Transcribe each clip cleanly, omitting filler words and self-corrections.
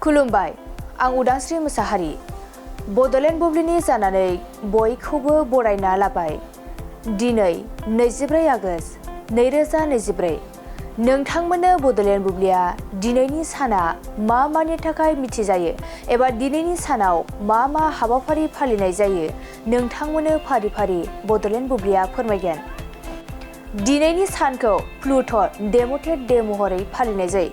खुलुमबाय आं उदांस्रि मुसाहारि बडलेण्ड बुब्लिनि जानानै बयखौबो बरायना लाबाय। दिनै 24 आगस्ट 2024 नोंथांमोननो बडलेण्ड बुब्लिया दिनैनि साना मा मानि थाखाय मिथिजायो एबा दिनैनि सानाव मा हाबाफारि फालिनाय जायो नोंथांमोननो फारि फारि बडलेण्ड बुब्लिया फोरमायगोन। दिनैनि सानखौ प्लुट डेमोटेड डे महरै फालिनाय जायो।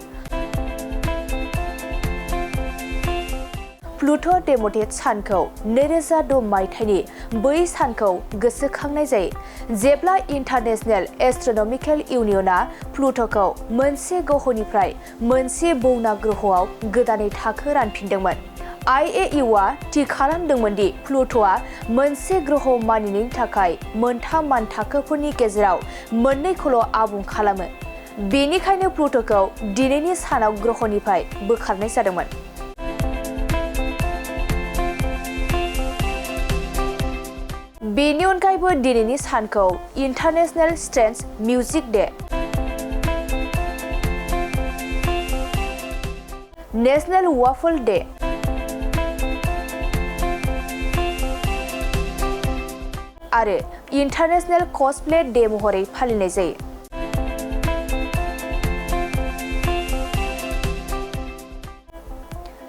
प्लुट डेमोटेड सानखौ 2006 मायथाइनि बै सानखौ गोसोखांनाय जायो जेब्ला इन्टारनेशनेल एस्ट्रनमिकेल इउनियना प्लुट'खौ मोनसे ग्रहनिफ्राय मोनसे बौना ग्रहआव गोदानै थाखो रानफिनदोंमोन। IAEA थि खालामदोंमोन दि प्लुट'आ मोनसे ग्रह मानिनायनि थाखाय मोनथाम मानथाखोफोरनि गेजेराव मोननैखौल' आबुं खालामो। बेनिखायनो प्लुट'खौ दिनैनि सानाव ग्रहनिफ्राय बोखारनाय जादोंमोन। बेनि अनगायैबो दिनैनि सानखौ international strange music day, national waffle day आरो इन्टारनेशनेल कस्प्ले डे महरै फालिनाय जायो।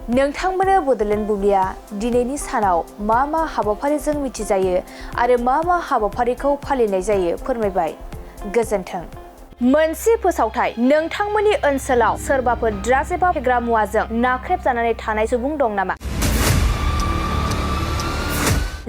नोंथांमोननो बडलेण्ड बुब्लिया दिनैनि सानाव मा हाबाफारिजों मिथिजायो आरो मा हाबाफारिखौ फालिनाय जायो फोरमायबाय। गोजोन्थों। मोनसे फोसावथाय नोंथांमोननि ओनसोलाव सोरबाफोर ड्राग्स एबा फेग्रा मुवाजों नाख्रेबजानानै थानाय सुबुं दं नामा?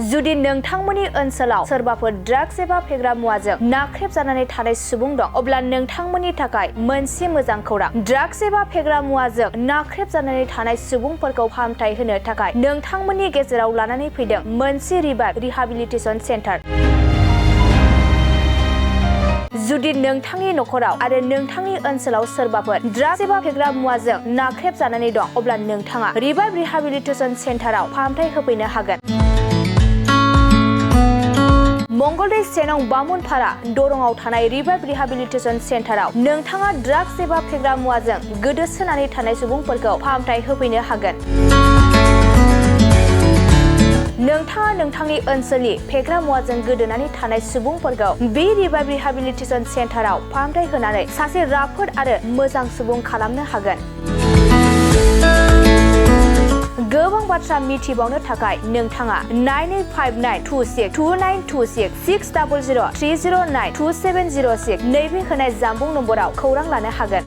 जुदि नोंथांमोननि ओनसोलाव सोरबाफोर ड्राग्स एबा फेग्रा मुवाजों नाख्रेबजानानै थानाय सुबुं दं अब्ला नोंथांमोननि थाखाय मोनसे मोजां खौरां। ड्राग्स एबा फेग्रा मुवाजों नाख्रेबजानानै थानाय सुबुंफोरखौ फाहामथाय होनो थाखाय नोंथांमोननि गेजेराव लानानै फैदों मोनसे रिभाइभ रिहाबिलिटेसन सेन्टार। जुदि नोंथांनि नखराव आरो नोंथांनि ओनसोलाव सोरबाफोर ड्राग्स एबा फेग्रा मुवाजों नाख्रेबजानानै दं अब्ला नोंथाङा रिभाइभ रिहाबिलिटेसन सेन्टाराव फाहामथाय होफैनो हागोन। मंगलदै सेनं बामुनपारा दरंआव थानाय रिभाइभ रिहाबिलिटेसन सेन्टाराव नोंथाङा ड्राग्स एबा फेग्रा मुवाजों गोदोसोनानै थानाय सुबुंफोरखौ फाहामथाय होफैनो हागोन। नोंथाङा नोंथांनि ओनसोलनि फेग्रा मुवाजों गोदोनानै थानाय सुबुंफोरखौ बे रिभाइभ रिहाबिलिटेसन सेन्टाराव फाहामथाय होनानै सासे राफोद आरो मोजां सुबुं खालामनो हागोन। गोबां बाथ्रा मिथिबावनो थाखाय नोंथाङा 9859262926 60030927706 नैबे होनाय जानबुं नम्बराव खौरां लानो हागोन।